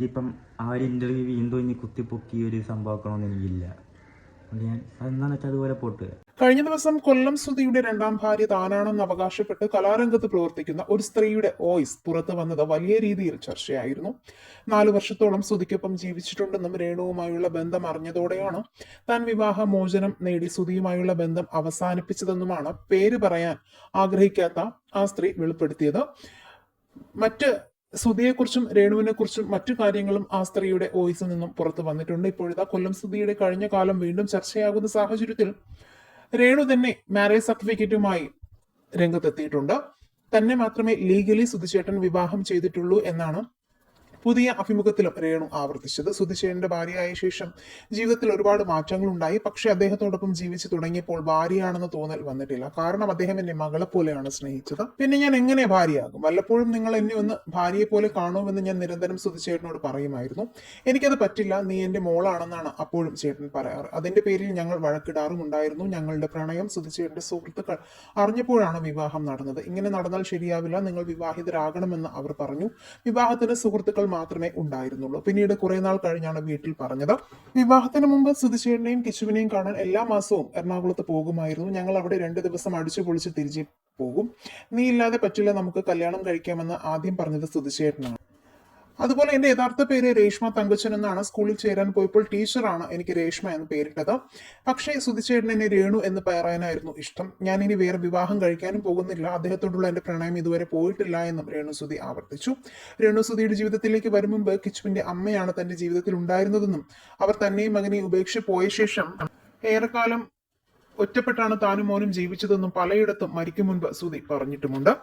എനിക്കിപ്പം ആ ഒരു ഇൻ്റർവ്യൂ വീണ്ടും ഇനി കുത്തിപ്പൊക്കി ഒരു സംഭവമാക്കണമെന്ന് എനിക്കില്ല. അതുകൊണ്ട് ഞാൻ അതെന്താണെന്ന് വെച്ചാൽ അതുപോലെ പോട്ട്. കഴിഞ്ഞ ദിവസം കൊല്ലം സുധിയുടെ രണ്ടാം ഭാര്യ താനാണെന്ന് അവകാശപ്പെട്ട് കലാരംഗത്ത് പ്രവർത്തിക്കുന്ന ഒരു സ്ത്രീയുടെ വോയിസ് പുറത്തു വന്നത് വലിയ രീതിയിൽ ചർച്ചയായിരുന്നു. 4 വർഷത്തോളം സുധിക്കൊപ്പം ജീവിച്ചിട്ടുണ്ടെന്നും രേണുവുമായുള്ള ബന്ധം അറിഞ്ഞതോടെയാണ് താൻ വിവാഹമോചനം നേടി സുധിയുമായുള്ള ബന്ധം അവസാനിപ്പിച്ചതെന്നുമാണ് പേര് പറയാൻ ആഗ്രഹിക്കാത്ത ആ സ്ത്രീ വെളിപ്പെടുത്തിയത്. മറ്റ് സുധിയെക്കുറിച്ചും രേണുവിനെ കുറിച്ചും മറ്റു കാര്യങ്ങളും ആ സ്ത്രീയുടെ വോയിസിൽ നിന്നും പുറത്തു വന്നിട്ടുണ്ട്. ഇപ്പോഴത്തെ കൊല്ലം സുധിയുടെ കഴിഞ്ഞ കാലം വീണ്ടും ചർച്ചയാകുന്ന സാഹചര്യത്തിൽ രേണു തന്നെ മാരേജ് സർട്ടിഫിക്കറ്റുമായി രംഗത്തെത്തിയിട്ടുണ്ട്. തന്നെ മാത്രമേ ലീഗലി സുധിച്ചേട്ടൻ വിവാഹം ചെയ്തിട്ടുള്ളൂ എന്നാണ് പുതിയ അഭിമുഖത്തിലും രേണു ആവർത്തിച്ചത്. സുധിച്ചേട്ടന്റെ ഭാര്യയായ ശേഷം ജീവിതത്തിൽ ഒരുപാട് മാറ്റങ്ങൾ ഉണ്ടായി. പക്ഷെ അദ്ദേഹത്തോടൊപ്പം ജീവിച്ചു തുടങ്ങിയപ്പോൾ ഭാര്യയാണെന്ന് തോന്നൽ വന്നിട്ടില്ല. കാരണം അദ്ദേഹം എന്നെ മകളെ പോലെയാണ് സ്നേഹിച്ചത്. പിന്നെ ഞാൻ എങ്ങനെ ഭാര്യയാകും? വല്ലപ്പോഴും നിങ്ങൾ എന്നെ ഒന്ന് ഭാര്യയെ പോലെ കാണുമെന്ന് ഞാൻ നിരന്തരം സുധിച്ചേട്ടനോട് പറയുമായിരുന്നു. എനിക്കത് പറ്റില്ല, നീ എന്റെ മോളാണെന്നാണ് അപ്പോഴും ചേട്ടൻ പറയാറ്. അതിന്റെ പേരിൽ ഞങ്ങൾ വഴക്കിടാറുമുണ്ടായിരുന്നു. ഞങ്ങളുടെ പ്രണയം സുധിച്ചേട്ടന്റെ സുഹൃത്തുക്കൾ അറിഞ്ഞപ്പോഴാണ് വിവാഹം നടന്നത്. ഇങ്ങനെ നടന്നാൽ ശരിയാവില്ല, നിങ്ങൾ വിവാഹിതരാകണമെന്ന് അവർ പറഞ്ഞു. വിവാഹത്തിന് സുഹൃത്തുക്കൾ മാത്രമേ ഉണ്ടായിരുന്നുള്ളൂ. പിന്നീട് കുറെ നാൾ കഴിഞ്ഞാണ് വീട്ടിൽ പറഞ്ഞത്. വിവാഹത്തിന് മുമ്പ് സുധിച്ചേട്ടനെയും കിച്ചുവിനെയും കാണാൻ എല്ലാ മാസവും എറണാകുളത്ത് പോകുമായിരുന്നു. ഞങ്ങൾ അവിടെ 2 ദിവസം അടിച്ചു പൊളിച്ച് തിരിച്ചു പോകും. നീ ഇല്ലാതെ പറ്റില്ല, നമുക്ക് കല്യാണം കഴിക്കാമെന്ന് ആദ്യം പറഞ്ഞത് സുധിച്ചേട്ടനാണ്. അതുപോലെ എന്റെ യഥാർത്ഥ പേര് രേഷ്മ തങ്കച്ചൻ എന്നാണ്. സ്കൂളിൽ ചേരാൻ പോയപ്പോൾ ടീച്ചറാണ് എനിക്ക് രേഷ്മ എന്ന് പേരിട്ടത്. പക്ഷേ സുധിച്ചേട്ടൻ എന്നെ രേണു എന്ന് പറയാനായിരുന്നു ഇഷ്ടം. ഞാൻ ഇനി വേറെ വിവാഹം കഴിക്കാനും പോകുന്നില്ല. അദ്ദേഹത്തോടുള്ള എന്റെ പ്രണയം ഇതുവരെ പോയിട്ടില്ല എന്നും രേണു സുധി ആവർത്തിച്ചു. രേണു സുധിയുടെ ജീവിതത്തിലേക്ക് വരും മുമ്പ് കിച്ചുവിന്റെ അമ്മയാണ് തന്റെ ജീവിതത്തിൽ ഉണ്ടായിരുന്നതെന്നും അവർ തന്നെയും മകനെയും ഉപേക്ഷിച്ച് പോയ ശേഷം ഏറെക്കാലം ഒറ്റപ്പെട്ടാണ് താനും മോനും ജീവിച്ചതെന്നും പലയിടത്തും മരിക്കും മുൻപ് സുധി പറഞ്ഞിട്ടുമുണ്ട്.